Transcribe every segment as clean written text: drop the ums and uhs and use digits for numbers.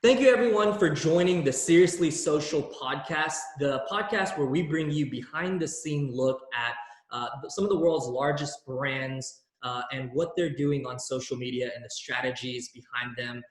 Thank you, everyone, for joining the Seriously Social podcast, the podcast where we bring you behind the scene look at some of the world's largest brands and what they're doing on social media and the strategies behind them.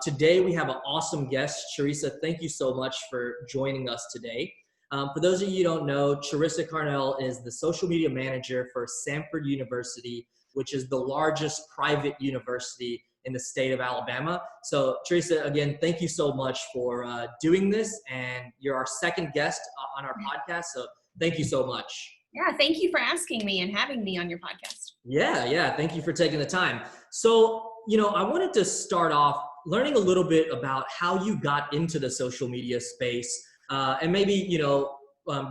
Today, we have an awesome guest. Charissa, thank you so much for joining us today. For those of you who don't know, Charissa Carnall is the social media manager for Samford University, which is the largest private university in the state of Alabama. So Charissa, again, thank you so much for doing this, and you're our second guest on our podcast, so thank you so much. Yeah, thank you for asking me and having me on your podcast. Yeah, thank you for taking the time. So, I wanted to start off learning a little bit about how you got into the social media space, and maybe,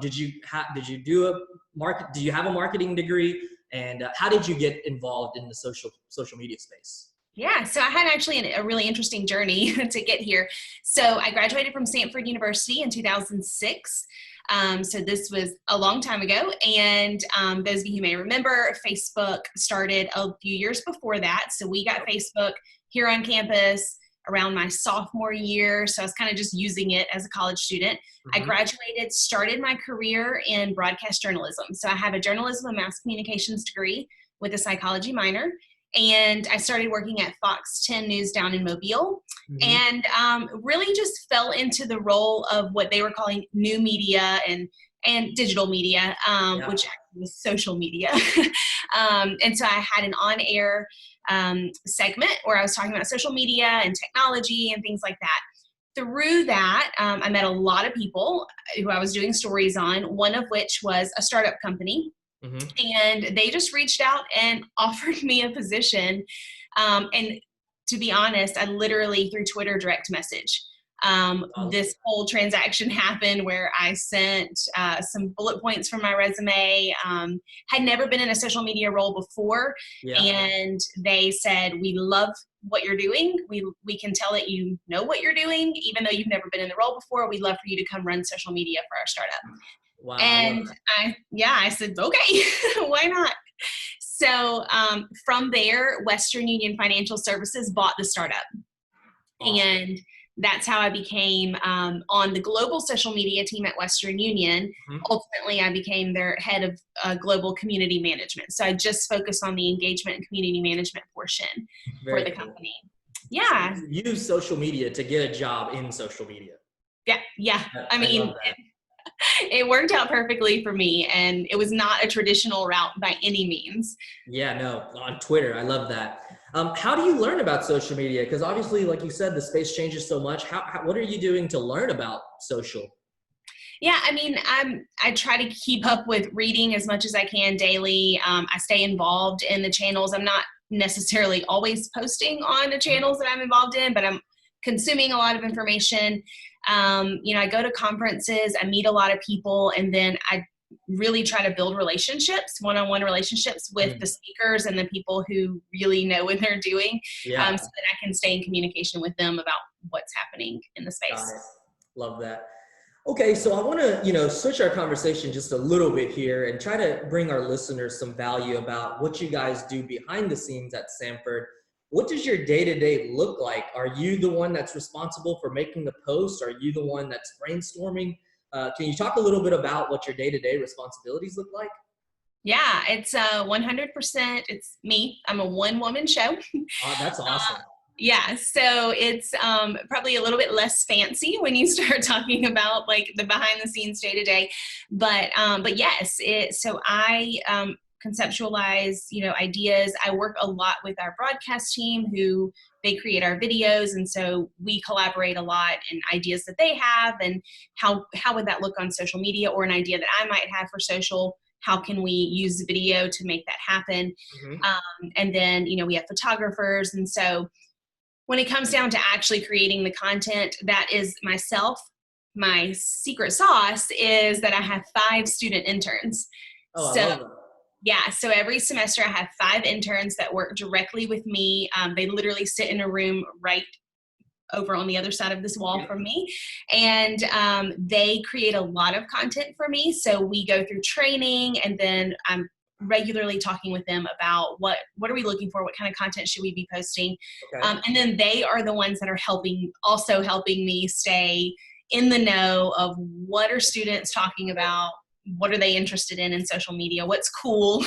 did you have a marketing degree, and how did you get involved in the social media space? Yeah, so I had actually a really interesting journey to get here. So I graduated from Samford University in 2006. So this was a long time ago. And those of you who may remember, Facebook started a few years before that. So we got Facebook here on campus around my sophomore year. So I was kind of just using it as a college student. I graduated, started my career in broadcast journalism. So I have a journalism and mass communications degree with a psychology minor. And I started working at Fox 10 News down in Mobile, and really just fell into the role of what they were calling new media and digital media, which was social media. And so I had an on-air segment where I was talking about social media and technology and things like that. Through that, I met a lot of people who I was doing stories on, one of which was a startup company. And they just reached out and offered me a position. And to be honest, I literally through Twitter direct message. This whole transaction happened where I sent some bullet points from my resume, had never been in a social media role before. And they said, we love what you're doing. We can tell that you know what you're doing, even though you've never been in the role before. We'd love for you to come run social media for our startup. Wow. And I said, okay, why not? So from there, Western Union Financial Services bought the startup. Awesome. And that's how I became on the global social media team at Western Union. Ultimately, I became their head of global community management. So I just focused on the engagement and community management portion for the company. Yeah. So you use social media to get a job in social media. Yeah. I mean, it worked out perfectly for me, and it was not a traditional route by any means. Yeah, no, on Twitter. I love that. How do you learn about social media? Because obviously, like you said, the space changes so much. What are you doing to learn about social? Yeah, I mean, I try to keep up with reading as much as I can daily. I stay involved in the channels. I'm not necessarily always posting on the channels that I'm involved in, but I'm consuming a lot of information. I go to conferences, I meet a lot of people, and then I really try to build relationships, one-on-one relationships with the speakers and the people who really know what they're doing, so that I can stay in communication with them about what's happening in the space. Got it. Love that. Okay, so I want to, switch our conversation just a little bit here and try to bring our listeners some value about what you guys do behind the scenes at Samford. What does your day-to-day look like? Are you the one that's responsible for making the posts? Are you the one that's brainstorming? Can you talk a little bit about what your day-to-day responsibilities look like? Yeah, it's 100%. It's me. I'm a one-woman show. Oh, that's awesome. Yeah, so it's probably a little bit less fancy when you start talking about like the behind-the-scenes day-to-day, but yes, so I conceptualize, ideas. I work a lot with our broadcast team who they create our videos. And so we collaborate a lot in ideas that they have and how would that look on social media, or an idea that I might have for social. How can we use video to make that happen? And then, we have photographers. And so when it comes down to actually creating the content, that is myself. My secret sauce is that I have 5 student interns. Oh, I love that. Yeah, so every semester I have 5 interns that work directly with me. They literally sit in a room right over on the other side of this wall from me, and they create a lot of content for me. So we go through training, and then I'm regularly talking with them about what are we looking for, what kind of content should we be posting. Okay. And then they are the ones that are also helping me stay in the know of what are students talking about, what are they interested in social media, what's cool.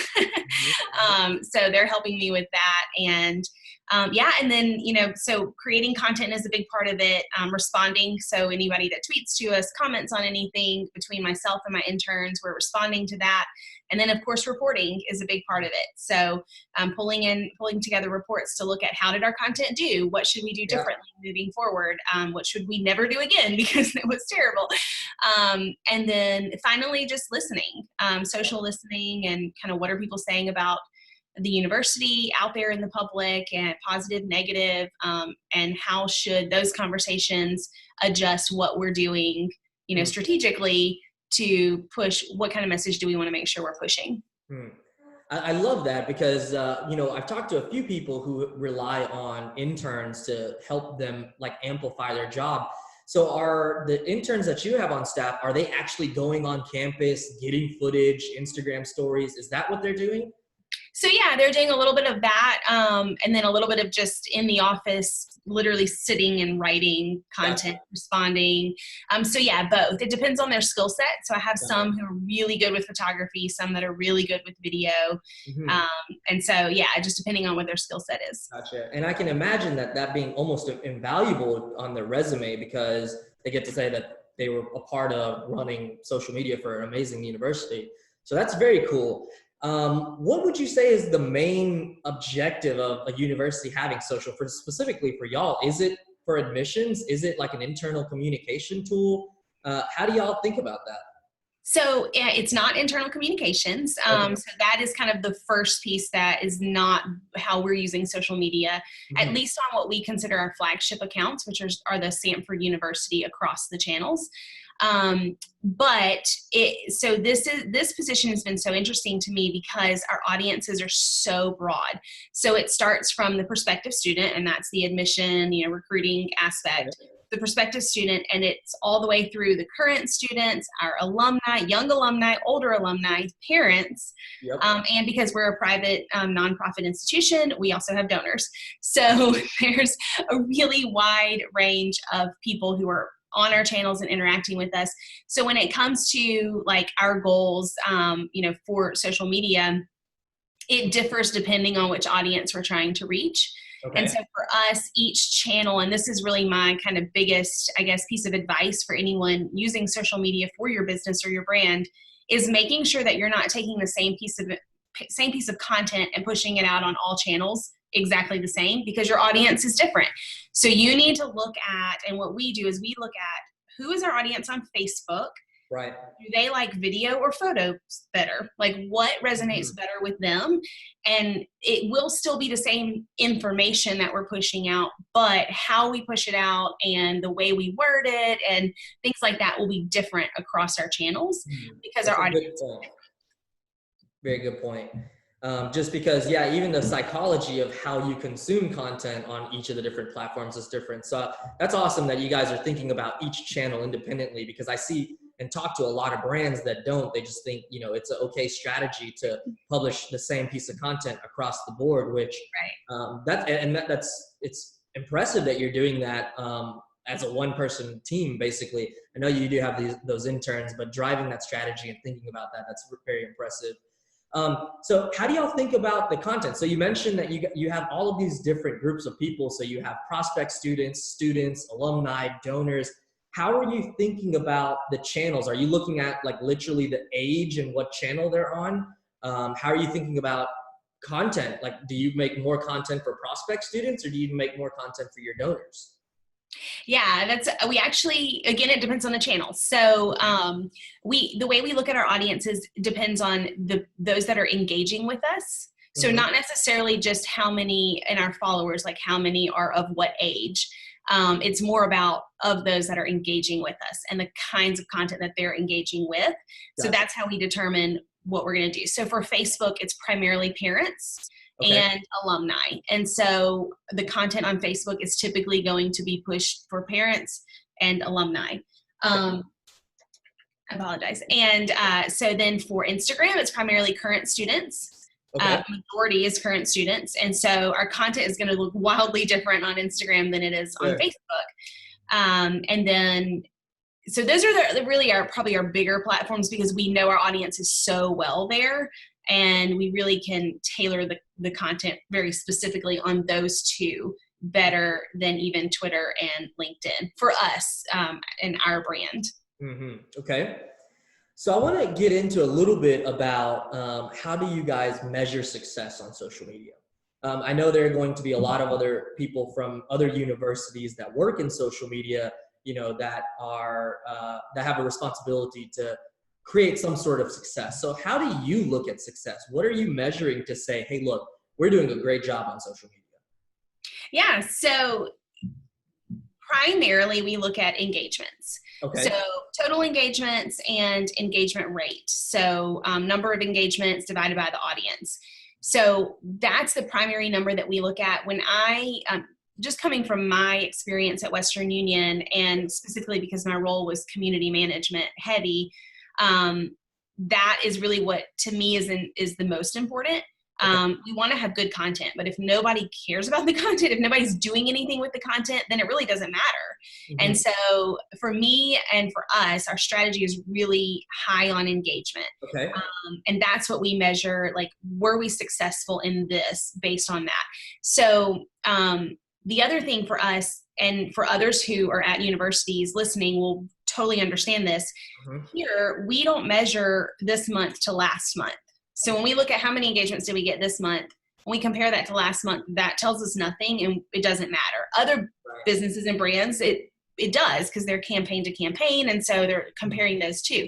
So they're helping me with that. And and then, so creating content is a big part of it, responding. So anybody that tweets to us, comments on anything, between myself and my interns, we're responding to that. And then, of course, reporting is a big part of it. So pulling together reports to look at how did our content do? What should we do differently moving forward? What should we never do again because it was terrible? And then finally, just listening, social listening, and kind of what are people saying about the university out there in the public, and positive, negative, and how should those conversations adjust what we're doing, strategically to push, what kind of message do we want to make sure we're pushing? I love that because, I've talked to a few people who rely on interns to help them amplify their job. So are the interns that you have on staff, are they actually going on campus, getting footage, Instagram stories? Is that what they're doing? So yeah, they're doing a little bit of that, and then a little bit of just in the office, literally sitting and writing content, responding. So yeah, both. It depends on their skill set. So I have some who are really good with photography, some that are really good with video. And so yeah, just depending on what their skill set is. Gotcha. And I can imagine that being almost invaluable on their resume, because they get to say that they were a part of running social media for an amazing university. So that's very cool. What would you say is the main objective of a university having social, specifically for y'all? Is it for admissions? Is it like an internal communication tool? How do y'all think about that? So yeah, it's not internal communications. So that is kind of the first piece that is not how we're using social media, at least on what we consider our flagship accounts, which are the Samford University across the channels. So this position has been so interesting to me because our audiences are so broad. So it starts from the prospective student, and that's the admission, recruiting aspect, the prospective student, and it's all the way through the current students, our alumni, young alumni, older alumni, parents, and because we're a private nonprofit institution, we also have donors. So there's a really wide range of people who are on our channels and interacting with us. So when it comes to our goals, for social media, it differs depending on which audience we're trying to reach. And so for us, each channel, and this is really my kind of biggest, piece of advice for anyone using social media for your business or your brand, is making sure that you're not taking the same piece of content and pushing it out on all channels exactly the same, because your audience is different. So you need to look at, and what we do is we look at who is our audience on Facebook. Right. Do they like video or photos better? What resonates better with them? And it will still be the same information that we're pushing out, but how we push it out and the way we word it and things like that will be different across our channels because That's our audience. Very good point. Just because, even the psychology of how you consume content on each of the different platforms is different. So that's awesome that you guys are thinking about each channel independently, because I see and talk to a lot of brands that don't. They just think, it's an okay strategy to publish the same piece of content across the board, which it's impressive that you're doing that as a one-person team, basically. I know you do have those interns, but driving that strategy and thinking about that's very impressive. So how do y'all think about the content? So you mentioned that you have all of these different groups of people. So you have prospect students, alumni, donors. How are you thinking about the channels? Are you looking at literally the age and what channel they're on? How are you thinking about content? Do you make more content for prospect students, or do you make more content for your donors? Yeah, we actually, again, it depends on the channel. So the way we look at our audiences depends on those that are engaging with us. So not necessarily just how many in our followers, how many are of what age. It's more about of those that are engaging with us and the kinds of content that they're engaging with. So that's how we determine what we're going to do. So for Facebook, it's primarily parents and alumni. And so the content on Facebook is typically going to be pushed for parents and alumni. I apologize. And so then for Instagram, it's primarily current students. Okay. Majority is current students. And so our content is going to look wildly different on Instagram than it is on Facebook. And then, so those are really probably our bigger platforms because we know our audience is so well there. And we really can tailor the content very specifically on those two better than even Twitter and LinkedIn for us and our brand. Mm-hmm. Okay. So I want to get into a little bit about how do you guys measure success on social media? I know there are going to be a lot of other people from other universities that work in social media, that are that have a responsibility to create some sort of success. So how do you look at success? What are you measuring to say, hey, look, we're doing a great job on social media? Yeah. So primarily we look at engagements. Okay. So total engagements and engagement rate. So number of engagements divided by the audience. So that's the primary number that we look at. When I, just coming from my experience at Western Union, and specifically because my role was community management heavy, that is really what to me is the most important. We want to have good content, but if nobody cares about the content, if nobody's doing anything with the content, then it really doesn't matter. Mm-hmm. And so for me and for us, our strategy is really high on engagement. Okay. And that's what we measure, like, were we successful in this based on that? So the other thing for us and for others who are at universities listening will totally understand this. Mm-hmm. Here, we don't measure this month to last month. So when we look at how many engagements did we get this month, when we compare that to last month, that tells us nothing and it doesn't matter. Other businesses and brands, it does because they're campaign to campaign. And so they're comparing those two.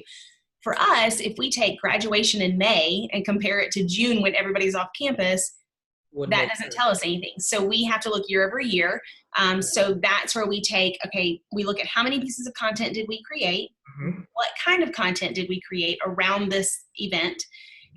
For us, if we take graduation in May and compare it to June when everybody's off campus, that doesn't tell us anything. So we have to look year over year. So that's where we take, we look at how many pieces of content did we create? Mm-hmm. What kind of content did we create around this event?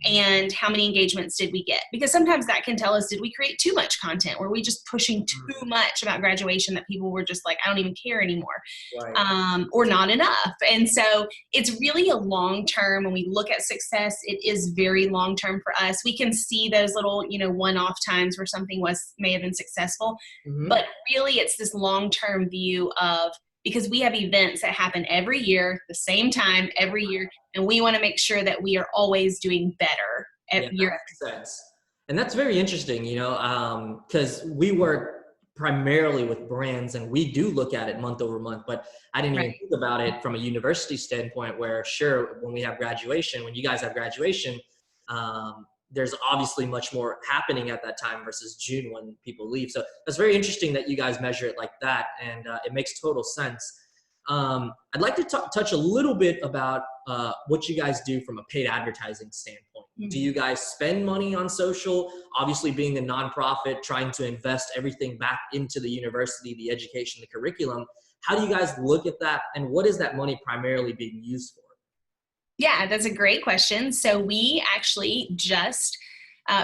And how many engagements did we get? Because sometimes that can tell us, did we create too much content? Were we just pushing too much about graduation that people were just like, I don't even care anymore, right. Or not enough? And so it's really a long-term, when we look at success, it is very long-term for us. We can see those little, one-off times where something may have been successful, mm-hmm. but really it's this long-term view of, because we have events that happen every year, the same time every year, and we want to make sure that we are always doing better year after year. And that's very interesting, because we work primarily with brands and we do look at it month over month, but I didn't even think about it from a university standpoint where, sure, when we have graduation, when you guys have graduation, there's obviously much more happening at that time versus June when people leave. So that's very interesting that you guys measure it like that. And it makes total sense. I'd like to touch a little bit about what you guys do from a paid advertising standpoint. Mm-hmm. Do you guys spend money on social? Obviously being a nonprofit, trying to invest everything back into the university, the education, the curriculum. How do you guys look at that? And what is that money primarily being used for? Yeah, that's a great question. So we actually just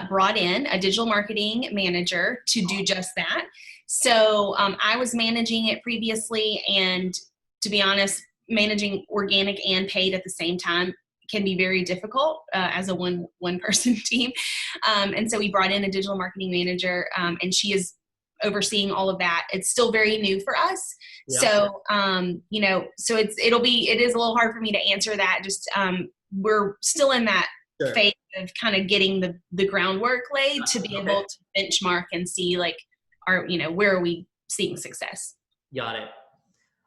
brought in a digital marketing manager to do just that. So I was managing it previously, and to be honest, managing organic and paid at the same time can be very difficult as a one person team. And so we brought in a digital marketing manager, and she is overseeing all of that. It's still very new for us. Yeah. So, so it is a little hard for me to answer that. Just, we're still in that phase of kind of getting the groundwork laid to be able to benchmark and see where are we seeing success. Got it.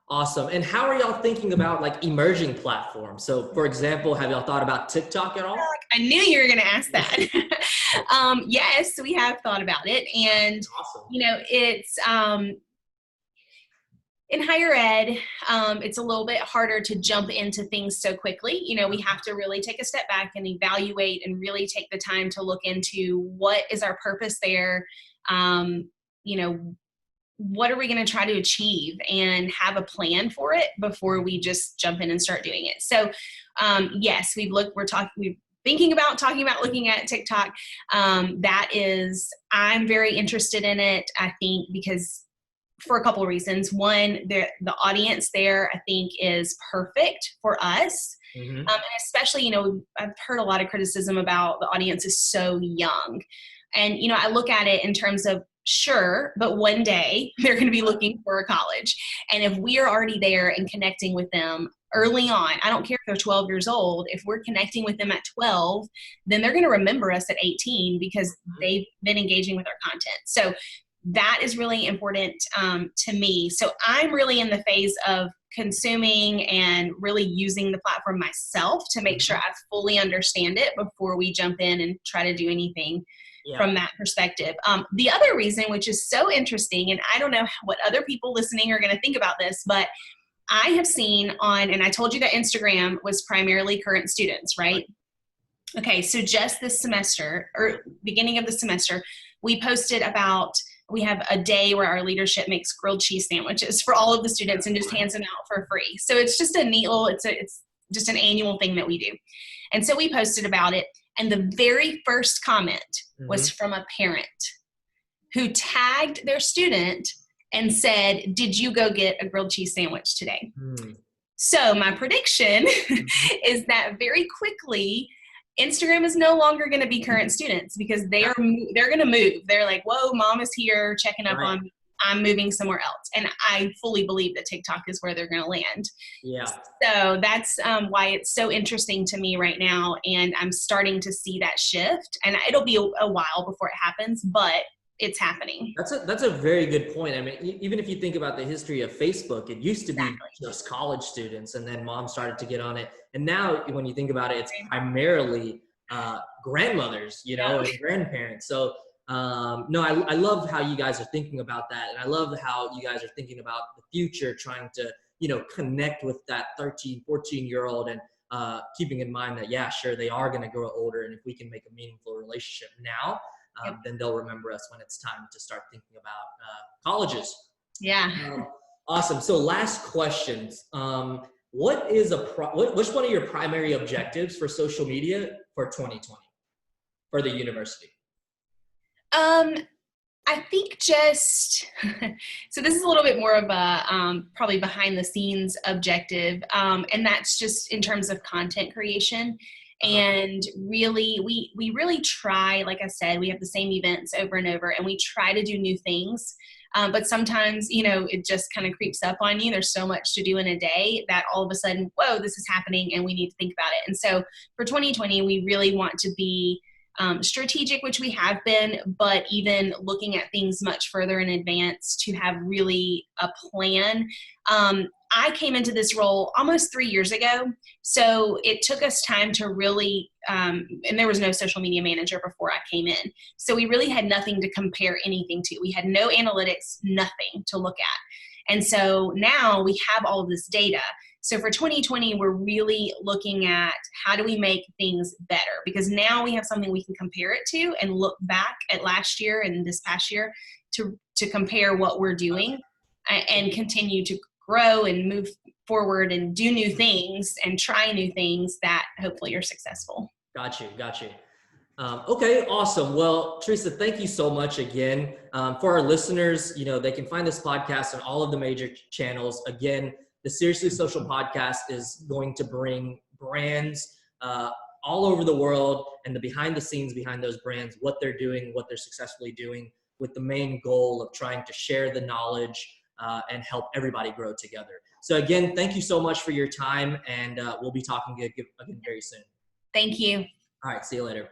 Awesome. And how are y'all thinking about emerging platforms? So for example, have y'all thought about TikTok at all? I knew you were going to ask that. Yes, we have thought about it. And, awesome. It's, in higher ed, it's a little bit harder to jump into things so quickly. We have to really take a step back and evaluate and really take the time to look into what is our purpose there. What are we going to try to achieve and have a plan for it before we just jump in and start doing it. So, yes, we're thinking about looking at TikTok. I'm very interested in it. I think because for a couple of reasons. One, the audience there, I think, is perfect for us. And especially, you know, I've heard a lot of criticism about the audience is so young. And, you know, I look at it in terms of, sure, but one day they're going to be looking for a college. And if we are already there and connecting with them early on, I don't care if they're 12 years old, if we're connecting with them at 12, then they're going to remember us at 18 because they've been engaging with our content. So that is really important to me. So I'm really in the phase of consuming and really using the platform myself to make sure I fully understand it before we jump in and try to do anything from that perspective. The other reason, which is so interesting, and I don't know what other people listening are going to think about this, but I have seen and I told you that Instagram was primarily current students, right? Okay, so just this semester, or beginning of the semester, we posted we have a day where our leadership makes grilled cheese sandwiches for all of the students and just hands them out for free. So it's just a neat little, it's just an annual thing that we do. And so we posted about it. And the very first comment was from a parent who tagged their student and said, "Did you go get a grilled cheese sandwich today?" So my prediction is that very quickly, Instagram is no longer going to be current students because they're going to move. They're like, "Whoa, mom is here checking up on me. I'm moving somewhere else." And I fully believe that TikTok is where they're going to land. Yeah. So that's why it's so interesting to me right now. And I'm starting to see that shift, and it'll be a while before it happens, but it's happening. That's a very good point. I mean, even if you think about the history of Facebook, it used to be just college students, and then mom started to get on it. And now when you think about it, it's primarily grandmothers, you know, and grandparents. So no, I love how you guys are thinking about that. And I love how you guys are thinking about the future, trying to, you know, connect with that 13, 14-year-old and keeping in mind that, yeah, sure, they are going to grow older. And if we can make a meaningful relationship now, then they'll remember us when it's time to start thinking about colleges. Yeah. Awesome. So last questions. Which one of your primary objectives for social media for 2020 for the university? I think just, so this is a little bit more of a probably behind the scenes objective. And that's just in terms of content creation. And really, we really try, like I said, we have the same events over and over, and we try to do new things. But sometimes, you know, it just kind of creeps up on you. There's so much to do in a day that all of a sudden, whoa, this is happening and we need to think about it. And so for 2020, we really want to be strategic, which we have been, but even looking at things much further in advance to have really a plan. I came into this role almost 3 years ago, so it took us time to really, and there was no social media manager before I came in, so we really had nothing to compare anything to. We had no analytics, nothing to look at. And so now we have all of this data. So for 2020, we're really looking at how do we make things better, because now we have something we can compare it to and look back at last year and this past year to compare what we're doing and continue to grow and move forward and do new things and try new things that hopefully are successful. Got you. Okay, awesome. Well, Charissa, thank you so much again. For our listeners, you know, they can find this podcast on all of the major channels. Again, the Seriously Social podcast is going to bring brands all over the world and the behind the scenes behind those brands, what they're doing, what they're successfully doing, with the main goal of trying to share the knowledge and help everybody grow together. So again, thank you so much for your time, and we'll be talking again very soon. Thank you. All right, see you later.